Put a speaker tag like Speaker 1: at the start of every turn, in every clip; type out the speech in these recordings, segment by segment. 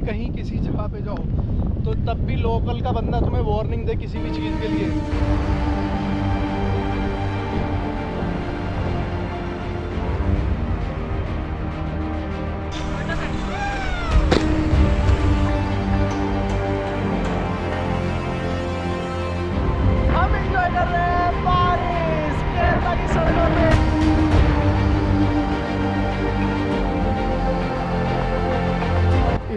Speaker 1: कहीं किसी जगह पे जाओ तो तब भी लोकल का बंदा तुम्हें वार्निंग दे किसी भी चीज़ के लिए। हम एंजॉय कर रहे हैं बारिश केरला की सड़कों पे।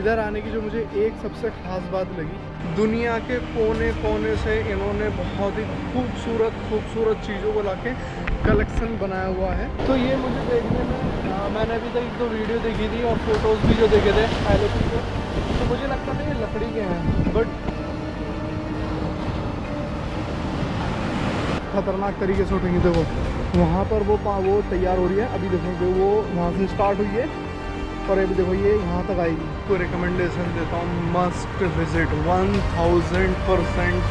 Speaker 1: इधर आने की जो मुझे एक सबसे ख़ास बात लगी, दुनिया के कोने कोने से इन्होंने बहुत ही खूबसूरत चीज़ों को लाके कलेक्शन बनाया हुआ है। तो ये मुझे देखने में मैंने अभी तक 1-2 वीडियो देखी थी और फोटोज़ भी जो देखे थे LAP के, तो मुझे लगता था ये लकड़ी के हैं, बट खतरनाक तरीके से उठेंगे। देखो वहाँ पर वो तैयार हो रही है, अभी देखो वो वहाँ से स्टार्ट हुई है और अभी देखो ये यहाँ तक आएगी। को रिकमेंडेशन देता हूँ, must visit, 1000%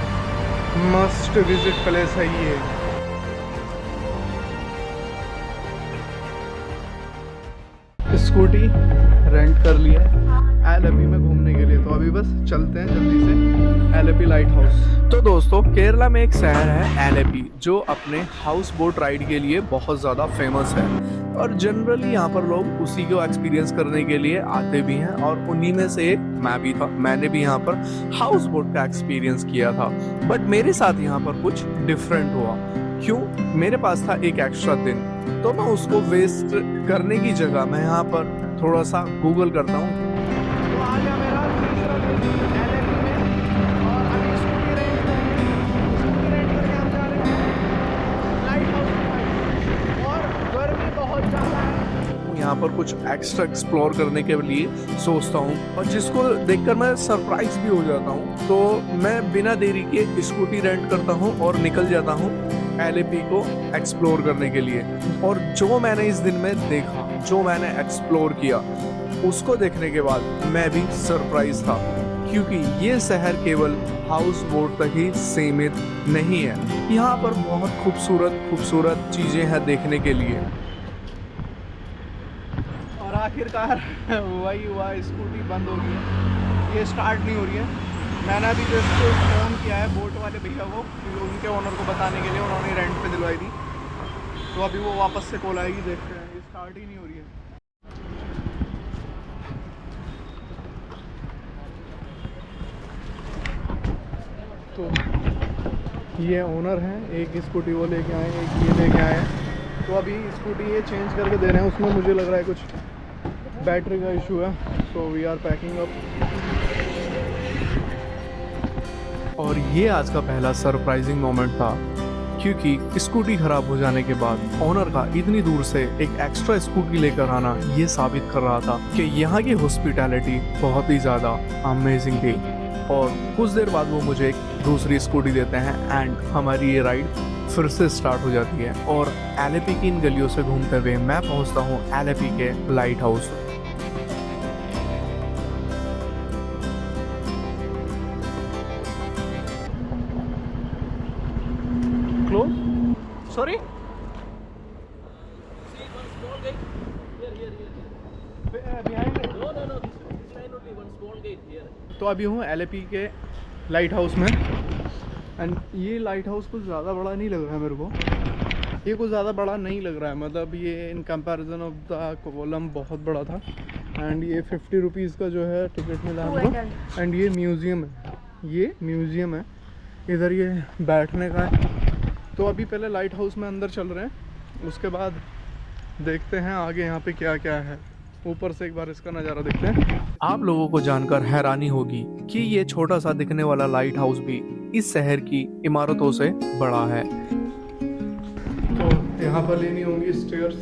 Speaker 1: must visit place है ये। स्कूटी रेंट कर लिया LAP में घूमने के लिए, तो अभी बस चलते हैं जल्दी से LAP लाइट हाउस। तो दोस्तों केरला में एक शहर है LAP जो अपने हाउस बोट राइड के लिए बहुत ज़्यादा फेमस है और जनरली यहाँ पर लोग उसी को एक्सपीरियंस करने के लिए आते भी हैं और उन्हीं में से एक मैं भी था। मैंने भी यहाँ पर हाउस बोट का एक्सपीरियंस किया था, बट मेरे साथ यहाँ पर कुछ डिफरेंट हुआ। क्यों? मेरे पास था एक एक्स्ट्रा दिन, तो मैं उसको वेस्ट करने की जगह मैं यहाँ पर थोड़ा सा गूगल करता हूँ। तो आ गया मेरा तीसरा दिन LAP में और अभी स्कूटी रेंट करके हम जा रहे हैं लाइट हाउस और गर्मी बहुत ज़्यादा है। यहाँ पर कुछ एक्स्ट्रा एक्सप्लोर करने के लिए सोचता हूँ और जिसको देखकर मैं सरप्राइज भी हो जाता हूँ, तो मैं बिना देरी के स्कूटी रेंट करता हूँ और निकल जाता हूँ LAP को एक्सप्लोर करने के लिए। और जो मैंने इस दिन में देखा, जो मैंने एक्सप्लोर किया, उसको देखने के बाद मैं भी सरप्राइज था, क्योंकि ये शहर केवल हाउस बोट तक ही सीमित नहीं है। यहाँ पर बहुत खूबसूरत चीज़ें हैं देखने के लिए। और आखिरकार वही हुआ, स्कूटी बंद हो गई है, ये स्टार्ट नहीं हो रही है। मैंने अभी जस्ट फ़ोन किया है बोट वाले भैया को, उनके ओनर को बताने के लिए, उन्होंने रेंट पे दिलवाई थी, तो अभी वो वापस से कॉल आएगी, देखते हैं। ये स्टार्ट ही नहीं हो रही है। तो ये ओनर हैं, एक स्कूटी वो लेके आए, एक ये लेके आए, तो अभी स्कूटी ये चेंज करके दे रहे हैं। उसमें मुझे लग रहा है कुछ बैटरी का इशू है, so we are packing up. और ये आज का पहला सरप्राइजिंग मोमेंट था, क्योंकि स्कूटी खराब हो जाने के बाद ओनर का इतनी दूर से एक एक्स्ट्रा स्कूटी लेकर आना ये साबित कर रहा था कि यहाँ की हॉस्पिटैलिटी बहुत ही ज़्यादा अमेजिंग थी। और कुछ देर बाद वो मुझे एक दूसरी स्कूटी देते हैं एंड हमारी ये राइड फिर से स्टार्ट हो जाती है और LAP की इन गलियों से घूमते हुए मैं पहुँचता हूँ LAP के light house. Sorry?
Speaker 2: See one small gate. Here.
Speaker 1: Behind it.
Speaker 2: No. This line only one small gate here.
Speaker 1: तो अभी हूँ LAP के लाइट हाउस में एंड ये लाइट हाउस कुछ ज़्यादा बड़ा नहीं लग रहा है मेरे को। ये कुछ ज़्यादा बड़ा नहीं लग रहा है, मतलब ये in comparison of the Kovalam बहुत बड़ा था। एंड ये 50 रुपीज़ का जो है टिकट मिला हमको। एंड ये म्यूज़ियम है, इधर ये बैठने का है। तो अभी पहले लाइट हाउस में अंदर चल रहे हैं, उसके बाद देखते हैं आगे यहाँ पे क्या क्या है। ऊपर से एक बार इसका नज़ारा देखते हैं। आप लोगों को जानकर हैरानी होगी कि ये छोटा सा दिखने वाला लाइट हाउस भी इस शहर की इमारतों से बड़ा है। तो यहाँ पर लेनी होंगी स्टेयर्स,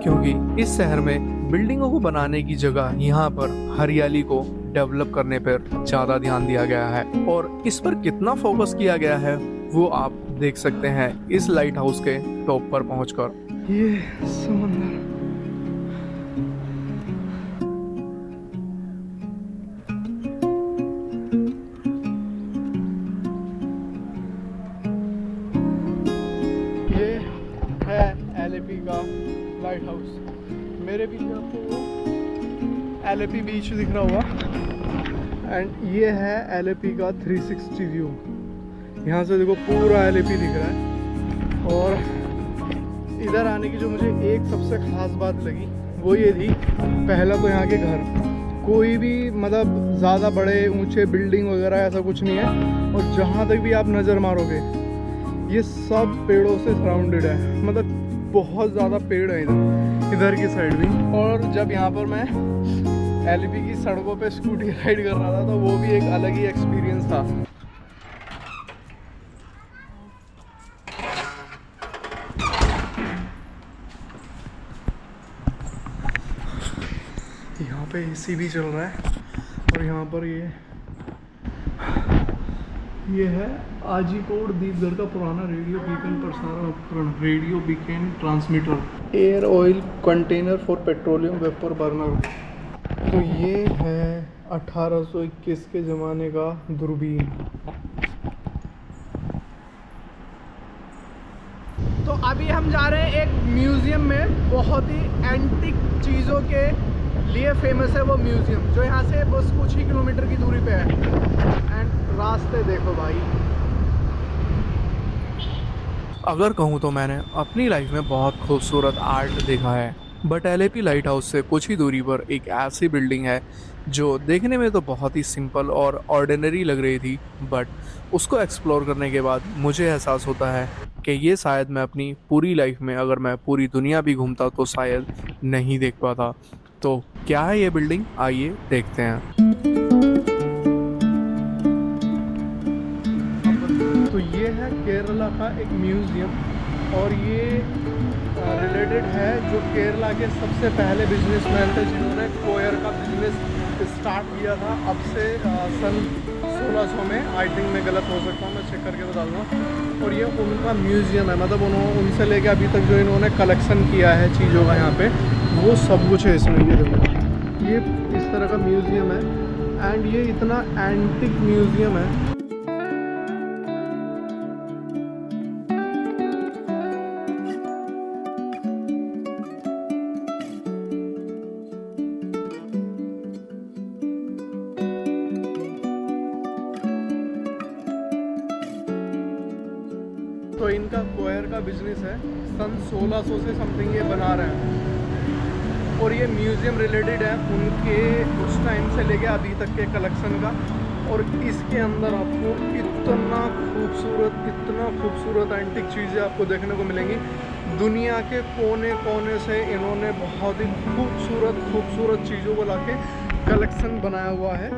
Speaker 1: क्योंकि इस शहर में बिल्डिंगों को बनाने की जगह यहाँ पर हरियाली को डेवलप करने पर ज़्यादा ध्यान दिया गया है और इस पर कितना फोकस किया गया है वो आप देख सकते हैं इस लाइट हाउस के टॉप पर पहुंचकर। ये समंदर, ये है LAP का लाइट हाउस। मेरे पीछे आपको वो LAP बीच दिख रहा होगा। एंड ये है एलएपी का 360 व्यू। यहाँ से देखो पूरा एलएपी दिख रहा है। और इधर आने की जो मुझे एक सबसे ख़ास बात लगी वो ये थी, पहला तो यहाँ के घर कोई भी मतलब ज़्यादा बड़े ऊंचे बिल्डिंग वगैरह ऐसा कुछ नहीं है। और जहाँ तक भी आप नज़र मारोगे ये सब पेड़ों से सराउंडेड है, मतलब बहुत ज़्यादा पेड़ है इधर की साइड भी। और जब यहाँ पर मैं एलपी की सड़कों पे स्कूटी राइड कर रहा था तो वो भी एक अलग ही एक्सपीरियंस था। यहाँ पे एसी भी चल रहा है। और यहाँ पर ये है आजीकोट दीपगढ़ का पुराना रेडियो बीकन प्रसारण उपकरण, radio beacon transmitter, air oil container for petroleum vapour burner. तो ये है 1821 के ज़माने का दूरबीन। तो अभी हम जा रहे हैं एक म्यूज़ियम में, बहुत ही एंटिक चीज़ों के लिए फेमस है वो म्यूज़ियम, जो यहाँ से बस कुछ ही किलोमीटर की दूरी पे है। एंड रास्ते देखो भाई। अगर कहूँ तो मैंने अपनी लाइफ में बहुत खूबसूरत आर्ट देखा है, बट एलएपी लाइट हाउस से कुछ ही दूरी पर एक ऐसी बिल्डिंग है जो देखने में तो बहुत ही सिंपल और ऑर्डिनरी लग रही थी, बट उसको एक्सप्लोर करने के बाद मुझे एहसास होता है कि ये शायद मैं अपनी पूरी लाइफ में अगर मैं पूरी दुनिया भी घूमता तो शायद नहीं देख पाता। तो क्या है ये बिल्डिंग, आइए देखते हैं। तो ये है केरला का एक म्यूज़ियम और ये रिलेटेड है जो केरला के सबसे पहले बिजनेसमैन थे जिन्होंने कोयर का बिजनेस स्टार्ट किया था अब से सन 1600 में। आई थिंक मैं गलत हो सकता हूँ, मैं चेक करके बता दूँगा। और ये उनका म्यूज़ियम है, मतलब उन्होंने उनसे लेके अभी तक जो इन्होंने कलेक्शन किया है चीज़ों का यहाँ पे वो सब कुछ है इसमें। ये देखो ये इस तरह का म्यूज़ियम है एंड ये इतना एंटिक म्यूज़ियम है। तो इनका कोयर का बिजनेस है, सन 1600 से समथिंग ये बना रहे हैं। और ये म्यूज़ियम रिलेटेड है उनके उस टाइम से लेके अभी तक के कलेक्शन का। और इसके अंदर आपको इतना खूबसूरत एंटिक चीज़ें आपको देखने को मिलेंगी। दुनिया के कोने कोने से इन्होंने बहुत ही खूबसूरत चीज़ों को लाके कलेक्शन बनाया हुआ है,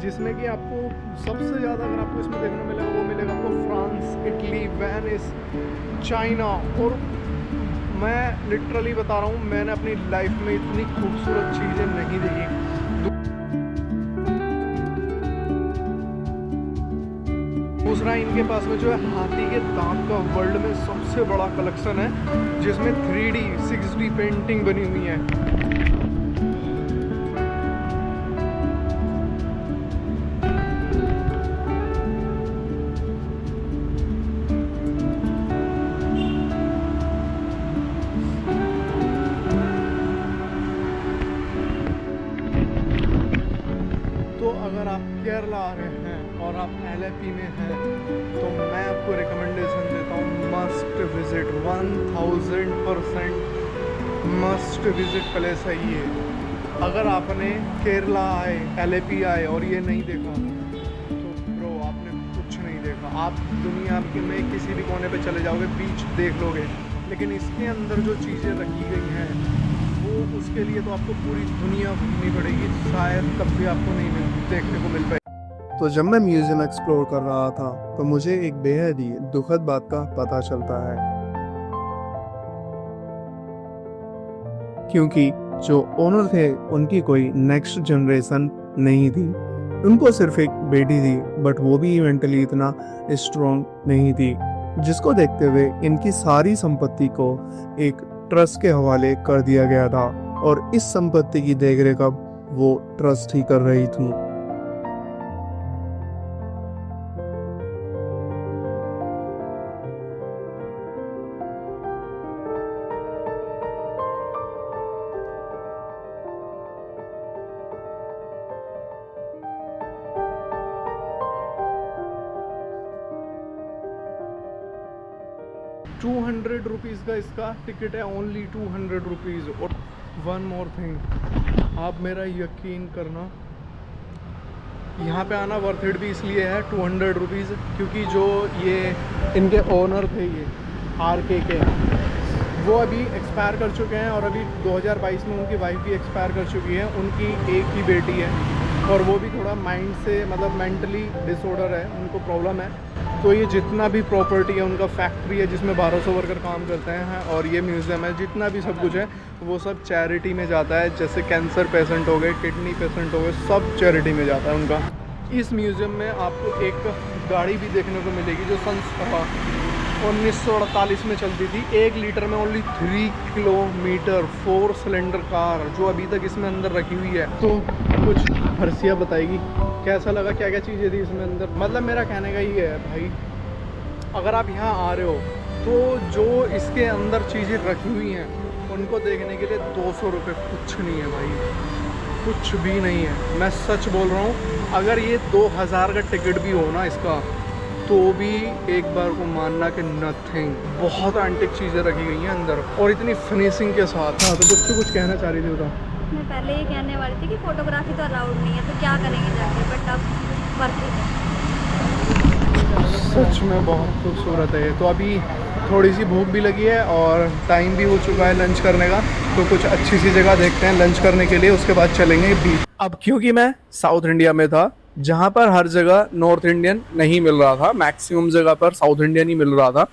Speaker 1: जिसमें कि आपको सबसे ज़्यादा अगर आपको इसमें देखने को मिलेगा वो मिलेगा आपको फ्रांस, इटली, वेनिस, चाइना। और मैं लिटरली बता रहा हूँ मैंने अपनी लाइफ में इतनी खूबसूरत चीज़ें नहीं देखी। दूसरा इनके पास में जो है हाथी के दांत का वर्ल्ड में सबसे बड़ा कलेक्शन है, जिसमें 3D 6D पेंटिंग बनी हुई है। तो अगर आप केरला आ रहे हैं और आप एलएपी में हैं तो मैं आपको रिकमेंडेशन देता हूँ, must visit, 1000% must visit place है ये। अगर आपने केरला आए, एलएपी आए और ये नहीं देखा तो ब्रो आपने कुछ नहीं देखा। आप दुनिया में किसी भी कोने पे चले जाओगे, बीच देख लोगे, लेकिन इसके अंदर जो चीज़ें रखी गई हैं वो उसके लिए तो आपको पूरी दुनिया घूमनी पड़ेगी, शायद तब भी आपको नहीं देखने को मिल पाएगी। तो जब मैं म्यूज़ियम एक्सप्लोर कर रहा था तो मुझे एक बेहद ही दुखद बात का पता चलता है, क्योंकि जो ओनर थे उनकी कोई नेक्स्ट जनरेशन नहीं थी। उनको सिर्फ एक बेटी थी, बट वो भी मेंटली इतना स्ट्रॉन्ग नहीं थी, जिसको देखते हुए इनकी सारी संपत्ति को एक ट्रस्ट के हवाले कर दिया गया था और इस संपत्ति की देखरेख अब वो ट्रस्ट ही कर रही थी। 200 रुपीज़ का इसका टिकट है, ओनली 200 रुपीज़। और वन मोर थिंग, आप मेरा यकीन करना, यहाँ पे आना वर्थ इट भी इसलिए है 200 रुपीज़, क्योंकि जो ये इनके ओनर थे, ये RK के, वो अभी एक्सपायर कर चुके हैं। और अभी 2022 में उनकी वाइफ भी एक्सपायर कर चुकी है। उनकी एक ही बेटी है और वो भी थोड़ा माइंड से, मतलब मेंटली डिसऑर्डर है, उनको प्रॉब्लम है। तो ये जितना भी प्रॉपर्टी है, उनका फैक्ट्री है जिसमें 1200 वर्कर काम करते हैं, और ये म्यूज़ियम है, जितना भी सब कुछ है वो सब चैरिटी में जाता है। जैसे कैंसर पेशेंट हो गए, किडनी पेशेंट हो गए, सब चैरिटी में जाता है उनका। इस म्यूज़ियम में आपको एक गाड़ी भी देखने को मिलेगी जो सन 1948 में चलती थी। 1 लीटर में ओनली 3 किलोमीटर, 4 सिलेंडर कार, जो अभी तक इसमें अंदर रखी हुई है। तो कुछ हर्षिया बताएगी कैसा लगा, क्या क्या चीज़ें थी इसमें अंदर। मतलब मेरा कहने का ये है भाई, अगर आप यहाँ आ रहे हो तो जो इसके अंदर चीज़ें रखी हुई हैं उनको देखने के लिए 200 रुपये कुछ नहीं है भाई, कुछ भी नहीं है। मैं सच बोल रहा हूँ, अगर ये 2000 का टिकट भी हो ना इसका, तो भी एक बार को मानना कि नथिंग। बहुत एंटिक चीज़ें रखी गई हैं अंदर और इतनी फिनिशिंग के साथ। हाँ, तो कुछ कहना चाह रही थी बता।
Speaker 3: मैं पहले ये कहने वाली थी कि फोटोग्राफी तो अलाउड नहीं है, तो क्या करेंगे जाके, बट अब वर्थ इट है।
Speaker 1: सच में बहुत खूबसूरत है ये। तो अभी थोड़ी सी भूख भी लगी है और टाइम भी हो चुका है लंच करने का, तो कुछ अच्छी सी जगह देखते हैं लंच करने के लिए, उसके बाद चलेंगे बीच। अब क्योंकि मैं साउथ इंडिया में था, जहाँ पर हर जगह नॉर्थ इंडियन नहीं मिल रहा था, मैक्सिमम जगह पर साउथ इंडियन ही मिल रहा था,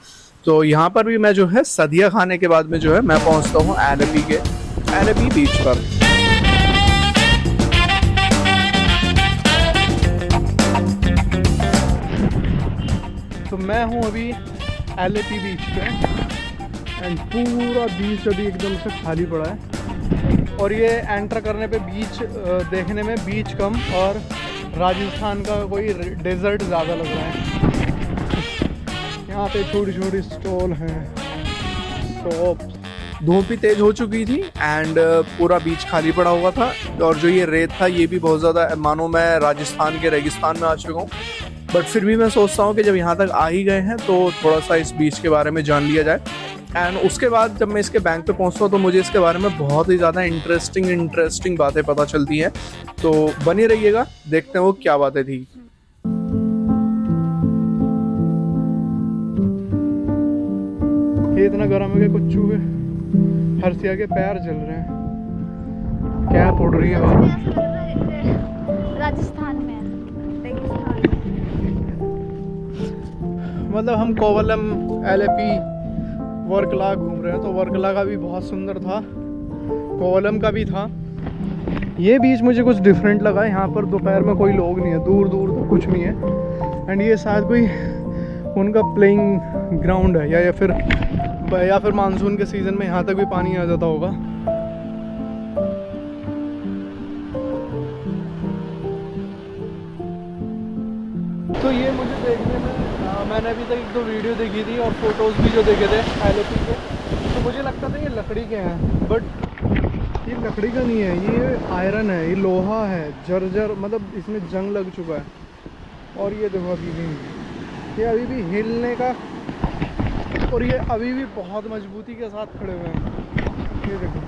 Speaker 1: तो यहाँ पर भी मैं जो है सदिया खाने के बाद में जो है मैं पहुँचता हूँ एलेपी बीच पर। तो मैं हूँ अभी एलेपी बीच पे, एंड पूरा बीच अभी एकदम से खाली पड़ा है। और ये एंटर करने पे बीच देखने में बीच कम और राजस्थान का कोई डेजर्ट ज़्यादा लग रहा है। यहाँ पे छोटी छोटी स्टॉल हैं, शॉप। धूप भी तेज़ हो चुकी थी एंड पूरा बीच खाली पड़ा हुआ था, और जो ये रेत था ये भी बहुत ज़्यादा, मानो मैं राजस्थान के रेगिस्तान में आ चुका हूँ। बट फिर भी मैं सोचता हूँ कि जब यहाँ तक आ ही गए हैं तो थोड़ा सा इस बीच के बारे में जान लिया जाए। एंड उसके बाद जब मैं इसके बैंक पे पहुँचता हूँ तो मुझे इसके बारे में बहुत ही ज़्यादा इंटरेस्टिंग बातें पता चलती हैं। तो बने रहिएगा, देखते हैं वो क्या बातें थी। ये इतना गर्म है कि कुछ चूहे हर्षिया के पैर जल रहे हैं। क्या उड़ रही है
Speaker 3: राजस्थान में, रेगिस्तान में।
Speaker 1: मतलब हम कोवलम, एलेपी, वर्कला घूम रहे हैं, तो वर्कला का भी बहुत सुंदर था, कोवलम का भी था। ये बीच मुझे कुछ डिफरेंट लगा। यहाँ पर दोपहर में कोई लोग नहीं है, दूर दूर तक कुछ नहीं है। एंड ये शायद कोई उनका प्लेइंग ग्राउंड है, या फिर मानसून के सीज़न में यहाँ तक भी पानी आ जाता होगा। तो ये मुझे देखने में, मैंने अभी तक 1-2 वीडियो देखी थी और फोटोज़ भी जो देखे थे एलेपी के, तो मुझे लगता था ये लकड़ी के हैं, बट ये लकड़ी का नहीं है, ये आयरन है, ये लोहा है, जर्जर, मतलब इसमें जंग लग चुका है। और ये देखो अभी भी, ये अभी भी हिलने का, और ये अभी भी बहुत मजबूती के साथ खड़े हुए हैं। ये देखो,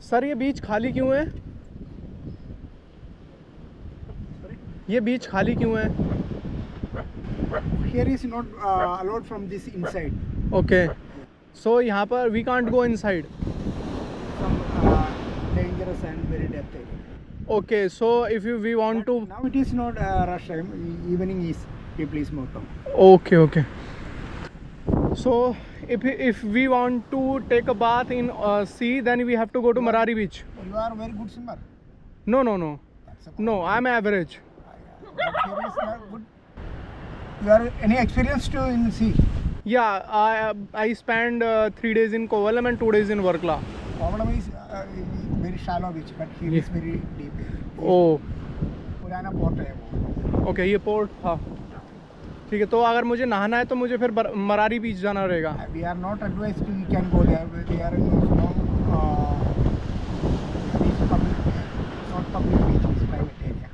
Speaker 1: सर ये बीच खाली क्यों है? ये बीच खाली क्यों है?
Speaker 4: Here is not allowed from this inside.
Speaker 1: Okay, so यहाँ पर we can't go inside.
Speaker 4: Some dangerous and very depth area.
Speaker 1: Okay, so if you we want to,
Speaker 4: Now it is not rush time. Evening is people is more come.
Speaker 1: okay. So if we want to take a bath in sea, then we have to go to Marari beach.
Speaker 4: You are very good swimmer.
Speaker 1: No,
Speaker 4: That's a
Speaker 1: no, I'm average.
Speaker 4: But here is not good. You are any experience to in sea?
Speaker 1: Yeah, I spent 3 days in Kovalam and 2 days in Varkla.
Speaker 4: Problem is very shallow beach, but here is very deep.
Speaker 1: ओ
Speaker 4: पुराना port है वो.
Speaker 1: Okay, ये port था, ठीक है। तो अगर मुझे नहाना है तो मुझे फिर मरारी बीच जाना रहेगा।
Speaker 4: We are not advised to you can go there. They are it's public, not public beach, it's private area.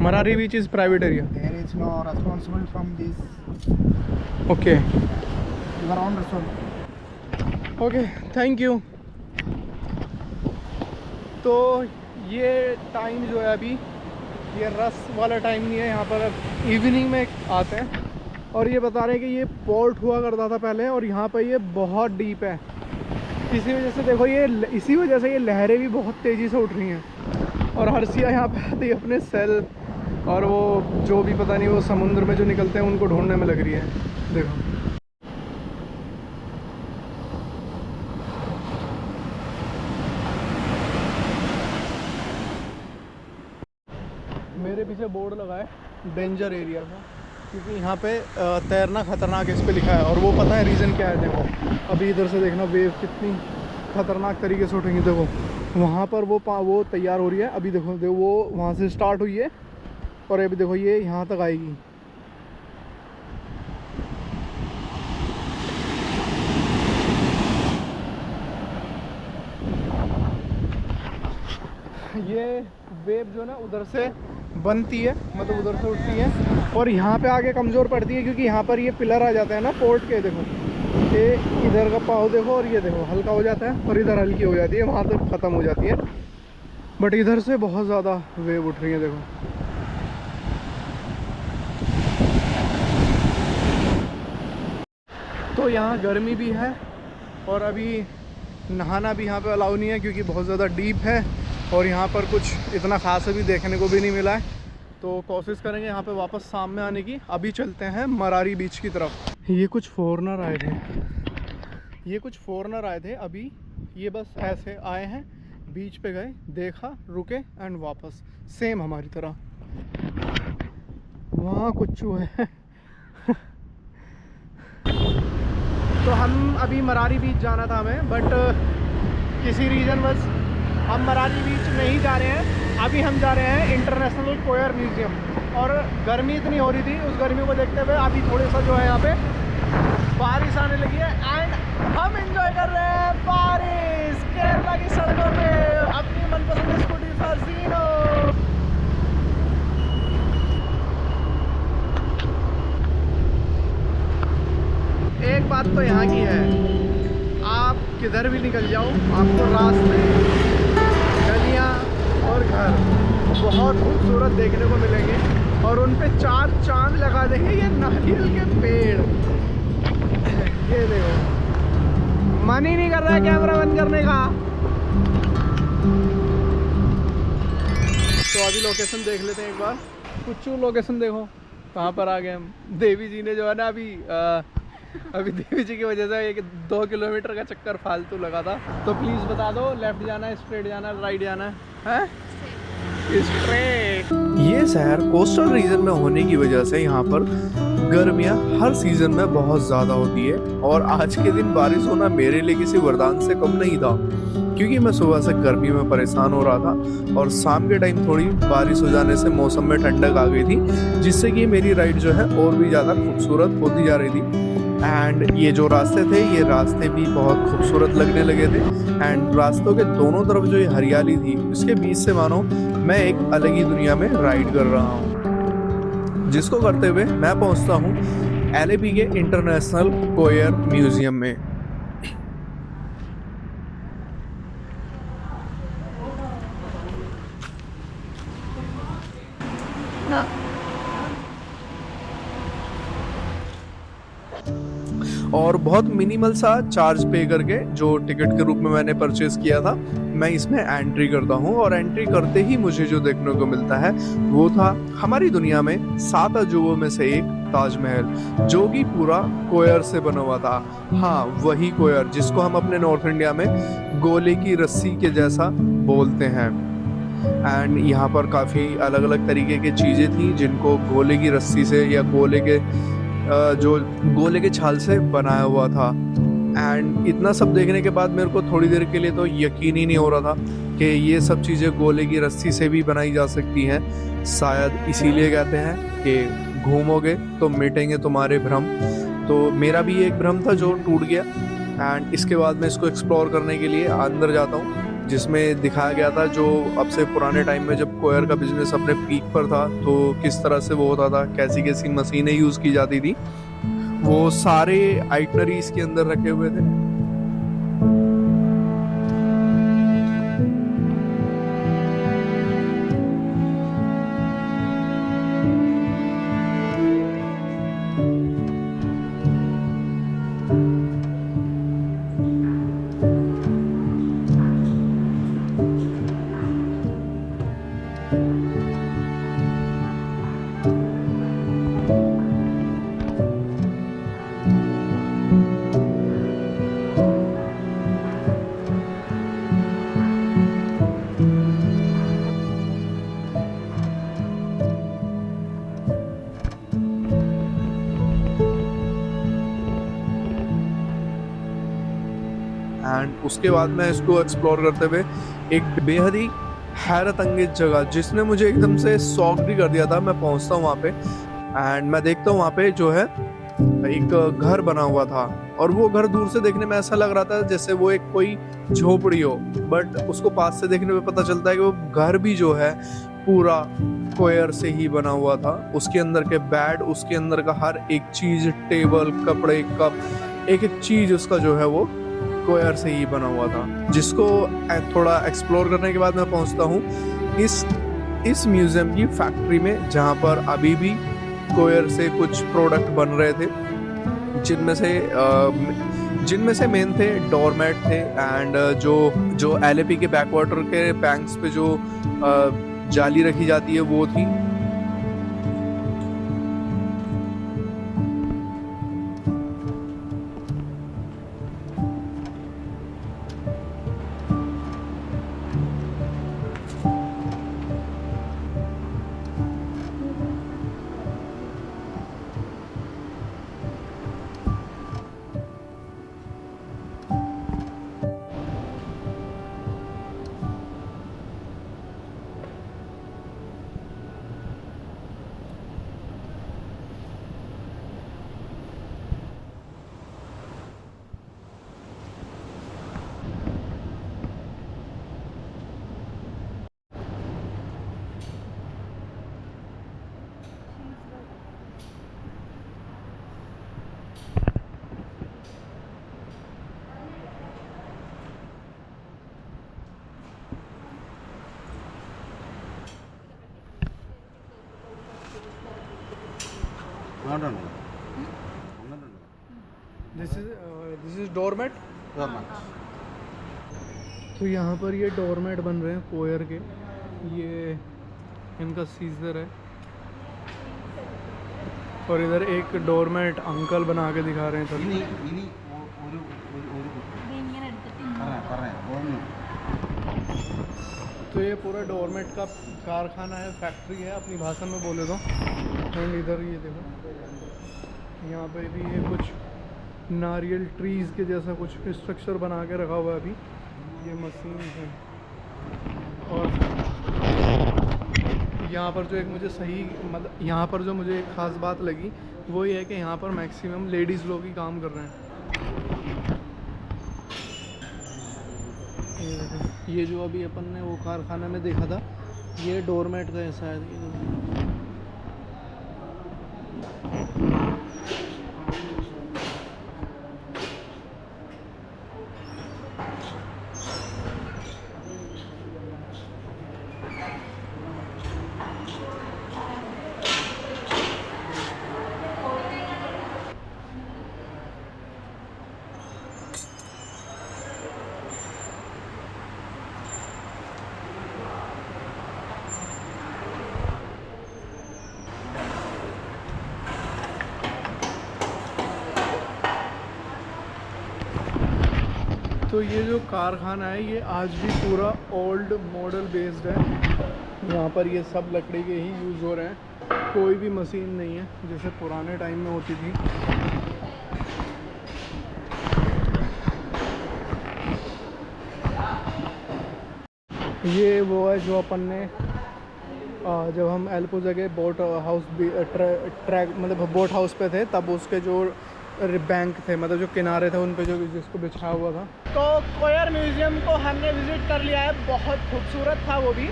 Speaker 1: Merari beach is private area.
Speaker 4: There is no responsible from this.
Speaker 1: Okay
Speaker 4: Your own responsibility.
Speaker 1: Okay, thank you. तो ये time जो है अभी, ये रस वाला time नहीं है, यहाँ पर अब इवनिंग में आते हैं। और ये बता रहे हैं कि ये पोर्ट हुआ करता था पहले, और यहाँ पर ये बहुत डीप है। इसी वजह से देखो, ये इसी वजह से ये लहरें भी बहुत तेज़ी से उठ रही हैं। और हर्षिया यहाँ पे आती है अपने सेल और वो जो भी पता नहीं वो समुद्र में जो निकलते हैं उनको ढूंढने में लग रही है। देखो मेरे पीछे बोर्ड लगा है डेंजर एरिया का, क्योंकि यहाँ पे तैरना खतरनाक है इस पे लिखा है। और वो पता है रीज़न क्या है? देखो अभी इधर से देखना, वेव कितनी खतरनाक तरीके से उठेंगी। देखो वहाँ पर वो तैयार हो रही है, अभी देखो वो वहाँ से स्टार्ट हुई है और अभी देखो ये यहाँ तक आएगी। ये वेव जो ना उधर से बनती है, मतलब उधर से उठती है और यहाँ पे आके कमज़ोर पड़ती है, क्योंकि यहाँ पर ये पिलर आ जाते हैं ना पोर्ट के। देखो ये इधर का पाव देखो, और ये देखो हल्का हो जाता है और इधर हल्की हो जाती है, वहाँ तक ख़त्म हो जाती है। बट इधर से बहुत ज़्यादा वेव उठ रही है। देखो तो यहाँ गर्मी भी है और अभी नहाना भी यहाँ पे अलाउ नहीं है, क्योंकि बहुत ज़्यादा डीप है और यहाँ पर कुछ इतना ख़ास अभी देखने को भी नहीं मिला है। तो कोशिश करेंगे यहाँ पे वापस शाम में आने की। अभी चलते हैं मरारी बीच की तरफ। ये कुछ फॉरेनर आए थे, अभी ये बस ऐसे आए हैं, बीच पे गए, देखा, रुके एंड वापस, सेम हमारी तरह। वहाँ कुछ है तो हम अभी मरारी बीच जाना था हमें, बट किसी रीज़न बस हम मरारी बीच नहीं जा रहे हैं। अभी हम जा रहे हैं इंटरनेशनल कोयर म्यूज़ियम। और गर्मी इतनी हो रही थी, उस गर्मी को देखते हुए अभी थोड़ा सा जो है यहाँ पे बारिश आने लगी है एंड हम एंजॉय कर रहे हैं बारिश केरला की सड़कों पे अपनी मनपसंद स्कूटी फर्जीनो। एक बात तो यहाँ की है, आप किधर भी निकल जाओ आपको रास्ते, गलियाँ और घर बहुत खूबसूरत देखने को मिलेंगे और उन पे 4 चांद लगा देंगे ये नारियल के पेड़। ये देखो, मन ही नहीं कर रहा है कैमरा बंद करने का। तो अभी लोकेशन देख लेते हैं एक बार। कुछ लोकेशन देखो कहाँ पर आ गए हम। देवी जी ने जो है ना अभी देवी जी की वजह से 2 किलोमीटर का चक्कर फालतू लगा था। तो प्लीज़ बता दो, लेफ्ट जाना है, स्ट्रेट जाना है, राइट जाना है? स्ट्रेट। ये शहर कोस्टल रीजन में होने की वजह से यहाँ पर गर्मियाँ हर सीज़न में बहुत ज़्यादा होती है। और आज के दिन बारिश होना मेरे लिए किसी वरदान से कम नहीं था, क्योंकि मैं सुबह से गर्मी में परेशान हो रहा था और शाम के टाइम थोड़ी बारिश हो जाने से मौसम में ठंडक आ गई थी, जिससे कि मेरी राइड जो है और भी ज़्यादा खूबसूरत होती जा रही थी। एंड ये जो रास्ते थे, ये रास्ते भी बहुत खूबसूरत लगने लगे थे। एंड रास्तों के दोनों तरफ जो ये हरियाली थी, उसके बीच से मानो मैं एक अलग ही दुनिया में राइड कर रहा हूँ, जिसको करते हुए मैं पहुँचता हूँ एलएपी के इंटरनेशनल कोयर म्यूज़ियम में। और बहुत मिनिमल सा चार्ज पे करके, जो टिकट के रूप में मैंने परचेज किया था, मैं इसमें एंट्री करता हूँ। और एंट्री करते ही मुझे जो देखने को मिलता है वो था हमारी दुनिया में 7 अजूबों में से एक ताजमहल, जो कि पूरा कोयर से बना हुआ था। हाँ, वही कोयर जिसको हम अपने नॉर्थ इंडिया में गोले की रस्सी के जैसा बोलते हैं। एंड यहाँ पर काफ़ी अलग अलग तरीके की चीज़ें थी, जिनको गोले की रस्सी से या गोले के छाल से बनाया हुआ था। एंड इतना सब देखने के बाद मेरे को थोड़ी देर के लिए तो यकीन ही नहीं हो रहा था कि ये सब चीज़ें गोले की रस्सी से भी बनाई जा सकती हैं। शायद इसीलिए कहते हैं कि घूमोगे तो मिटेंगे तुम्हारे भ्रम। तो मेरा भी एक भ्रम था जो टूट गया। एंड इसके बाद मैं इसको एक्सप्लोर करने के लिए अंदर जाता हूँ, जिसमें दिखाया गया था जो अब से पुराने टाइम में जब कोयर का बिजनेस अपने पीक पर था तो किस तरह से वो होता था, कैसी कैसी मशीनें यूज़ की जाती थी, वो सारे आइटनरी इसके अंदर रखे हुए थे। एंड उसके बाद मैं इसको एक्सप्लोर करते हुए एक बेहद ही हैरत अंगेज जगह, जिसने मुझे एकदम से शॉक भी कर दिया था, मैं पहुंचता हूँ वहाँ पे एंड मैं देखता हूँ वहाँ पे जो है एक घर बना हुआ था। और वो घर दूर से देखने में ऐसा लग रहा था जैसे वो एक कोई झोपड़ी हो, बट उसको पास से देखने में पता चलता है कि वो घर भी जो है पूरा कोयर से ही बना हुआ था। उसके अंदर के बेड, उसके अंदर का हर एक चीज़, टेबल, कपड़े, कप, एक एक चीज़ उसका जो है वो कोयर से ही बना हुआ था। जिसको थोड़ा एक्सप्लोर करने के बाद मैं पहुंचता हूँ इस म्यूज़ियम की फैक्ट्री में, जहाँ पर अभी भी कोयर से कुछ प्रोडक्ट बन रहे थे, जिनमें से मेन थे डोरमैट थे एंड जो एलएपी के बैकवाटर के बैंक्स पे जो जाली रखी जाती है वो थी। This is doormat. तो यहाँ पर ये डोरमैट बन रहे हैं कोयर के, ये इनका सीजर है। और इधर एक डोरमैट अंकल बना के दिखा रहे हैं सर। तो ये पूरा डोरमैट का कारखाना है, फैक्ट्री है अपनी भाषा में बोले तो। एंड इधर ये देखो, यहाँ पे भी ये कुछ नारियल ट्रीज़ के जैसा कुछ स्ट्रक्चर बना के रखा हुआ है अभी। ये मशीन है। और यहाँ पर जो एक मुझे सही मतलब यहाँ पर जो मुझे एक ख़ास बात लगी वो ये है कि यहाँ पर मैक्सिमम लेडीज़ लोग ही काम कर रहे हैं। ये जो अभी अपन ने वो कारखाना में देखा था, ये डोरमैट का है शायद। तो ये जो कारखाना है ये आज भी पूरा ओल्ड मॉडल बेस्ड है। यहाँ पर ये सब लकड़ी के ही यूज़ हो रहे हैं, कोई भी मशीन नहीं है जैसे पुराने टाइम में होती थी। ये वो है जो अपन ने जब हम एल्पुजा के बोट हाउस भी ट्रैक मतलब बोट हाउस पे थे तब उसके जो बैंक थे मतलब जो किनारे थे उन पे जो जिसको बिछाया हुआ था। तो कोयर म्यूज़ियम को हमने विज़िट कर लिया है, बहुत खूबसूरत था वो भी।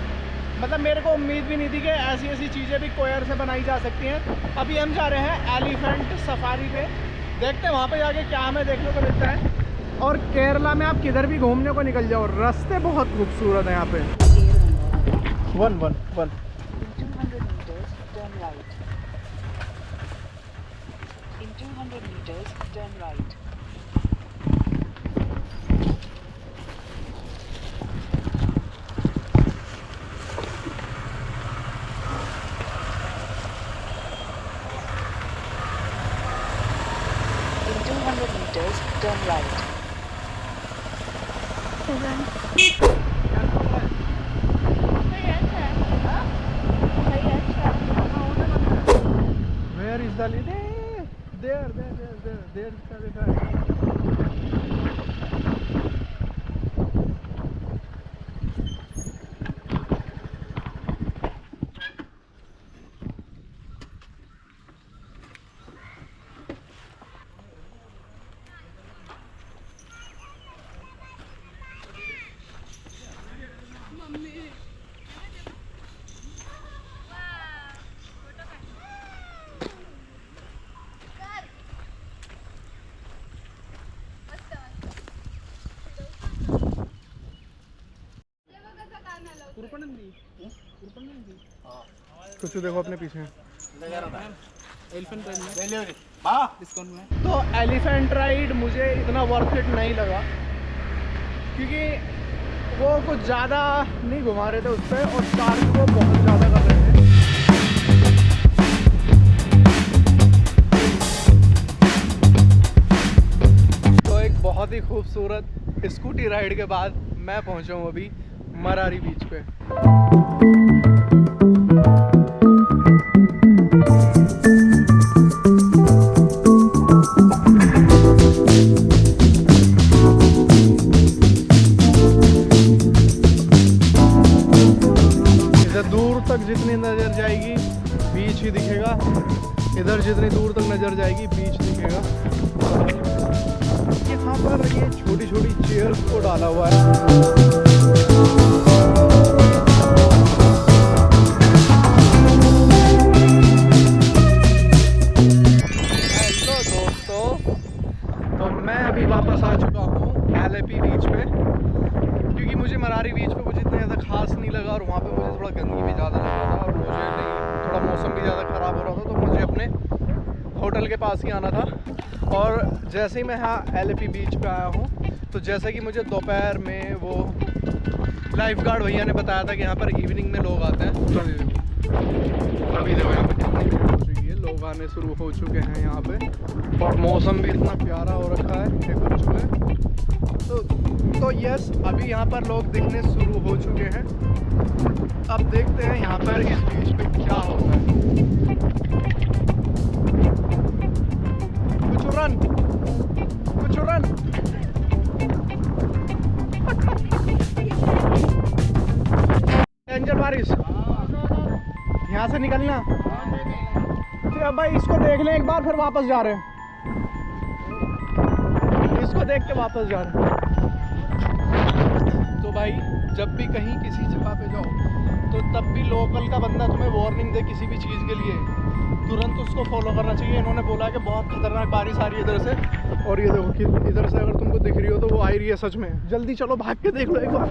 Speaker 1: मतलब मेरे को उम्मीद भी नहीं थी कि ऐसी ऐसी चीज़ें भी कोयर से बनाई जा सकती हैं। अभी हम जा रहे हैं एलिफेंट सफारी पे, देखते हैं वहाँ पे जाके क्या हमें देखने को मिलता है। और केरला में आप किधर भी घूमने को निकल जाओ, रास्ते बहुत खूबसूरत हैं यहाँ पे। One one one
Speaker 5: 200 meters, turn right. In 200 meters, turn right. In 200 meters, turn right.
Speaker 1: Where is the there is the elephant. कुछ देखो अपने पीछे तो एलिफेंट राइड मुझे इतना वर्थ इट नहीं लगा क्योंकि वो कुछ ज़्यादा नहीं घुमा रहे थे उस पर और चार्ज वो बहुत ज़्यादा कर रहे थे। तो एक बहुत ही खूबसूरत स्कूटी राइड के बाद मैं पहुंचा हूँ अभी मरारी बीच पे। दूर तक जितनी नज़र जाएगी बीच ही दिखेगा, इधर जितनी दूर तक नज़र जाएगी बीच दिखेगा। यहाँ पर ये छोटी छोटी चेयर्स को डाला हुआ है। हेलो दोस्तों, तो मैं अभी वापस आ चुका हूँ एलेपी बीच पे क्योंकि मुझे मरारी बीच पे कुछ इतना ज़्यादा खास नहीं लगा और वहाँ पे मुझे थोड़ा गंदगी भी ज़्यादा लग रहा था और मुझे नहीं थोड़ा मौसम भी ज़्यादा ख़राब हो रहा था, तो मुझे अपने होटल के पास ही आना था। और जैसे ही मैं यहाँ एलेपी बीच पे आया हूँ तो जैसे कि मुझे दोपहर में वो लाइफ गार्ड भैया ने बताया था कि यहाँ पर इवनिंग में लोग आते हैं। तो अभी देखो यहाँ पर कितनी भीड़ हो चुकी है, लोग आने शुरू हो चुके हैं यहाँ पे और मौसम भी इतना प्यारा हो रखा है कि कुछ है। तो यस, अभी यहाँ पर लोग दिखने शुरू हो चुके हैं। अब देखते हैं यहाँ पर इस बीच पे क्या होता है। कुछ रन डेंजर बारिश, यहाँ से निकलना। तो अब भाई इसको देख लें एक बार, फिर वापस जा रहे हैं, इसको देख के वापस जा रहे हैं। तो भाई जब भी कहीं किसी जगह पे जाओ तो तब भी लोकल का बंदा तुम्हें वार्निंग दे किसी भी चीज़ के लिए, तुरंत उसको फॉलो करना चाहिए। इन्होंने बोला कि बहुत खतरनाक बारिश आ रही है इधर से, और ये देखो कि इधर से अगर तुमको दिख रही हो तो वो आ रही है सच में। जल्दी चलो, भाग के देख लो एक बार।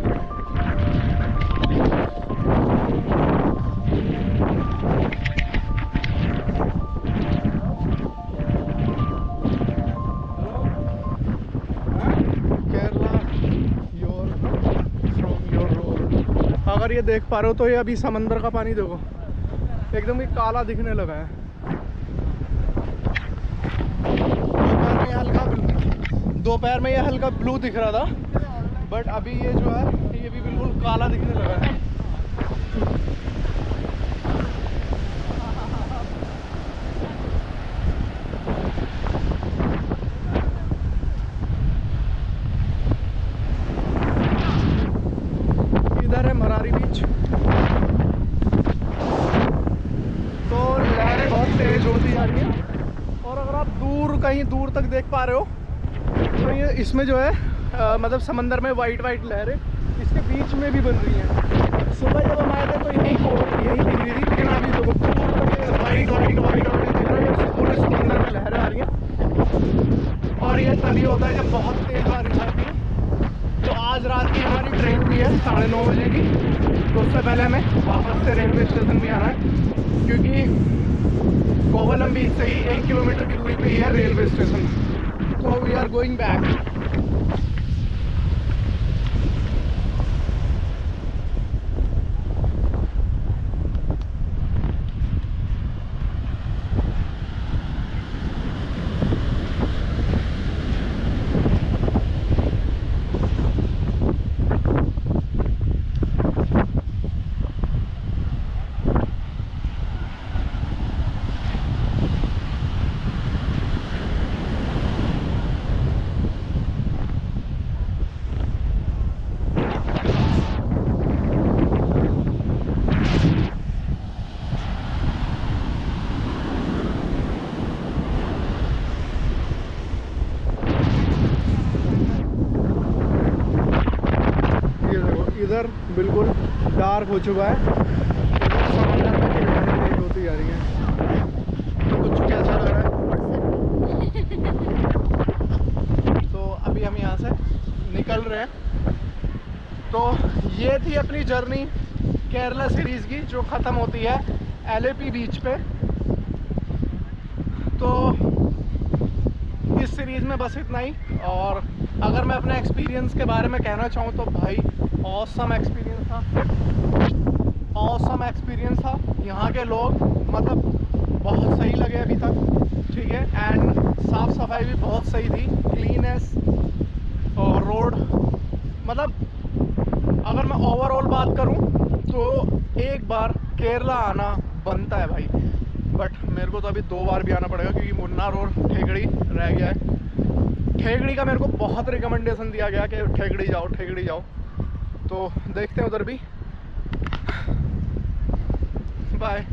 Speaker 1: अगर ये देख पा रहे हो तो ये अभी समंदर का पानी देखो एकदम ही काला दिखने लगा है। दोपहर में ये हल्का ब्लू दिख रहा था, बट अभी ये जो है ये भी बिल्कुल काला दिखने लगा है। दूर तक देख पा रहे हो तो ये इसमें जो है मतलब समंदर में वाइट वाइट लहरें इसके बीच में भी बन रही हैं। सुबह जब हम आए थे तो यही दिख रही थी, लेकिन अभी देखो वाइट वाइट वाइट दिख रहा है, पूरे समंदर में लहरें आ रही हैं। और ये तभी होता है जब बहुत तेज बारिश आती है। तो आज रात की हमारी ट्रेन भी है 9:30 बजे की, तो उससे पहले हमें वापस से रेलवे स्टेशन भी आना है, क्योंकि कोवलम बीच से ही 1 किलोमीटर की दूरी पे ही है रेलवे स्टेशन। तो वी आर गोइंग बैक। इधर बिल्कुल डार्क हो चुका है, समंदर में तेज होती जा रही है। तो कुछ कैसा लग रहा है? तो अभी हम यहाँ से निकल रहे हैं। तो ये थी अपनी जर्नी केरला सीरीज़ की, जो ख़त्म होती है एलेपी बीच पे। तो इस सीरीज़ में बस इतना ही। और अगर मैं अपने एक्सपीरियंस के बारे में कहना चाहूँ तो भाई ऑसम एक्सपीरियंस था। यहाँ के लोग मतलब बहुत सही लगे अभी तक, ठीक है। एंड साफ़ सफाई भी बहुत सही थी, क्लीनेस और रोड, मतलब अगर मैं ओवरऑल बात करूँ तो एक बार केरला आना बनता है भाई। बट मेरे को तो अभी 2 बार भी आना पड़ेगा, क्योंकि मुन्नार और ठेगड़ी रह गया है। ठेगड़ी का मेरे को बहुत रिकमेंडेशन दिया गया कि ठेगड़ी जाओ। तो देखते हैं उधर भी। बाय।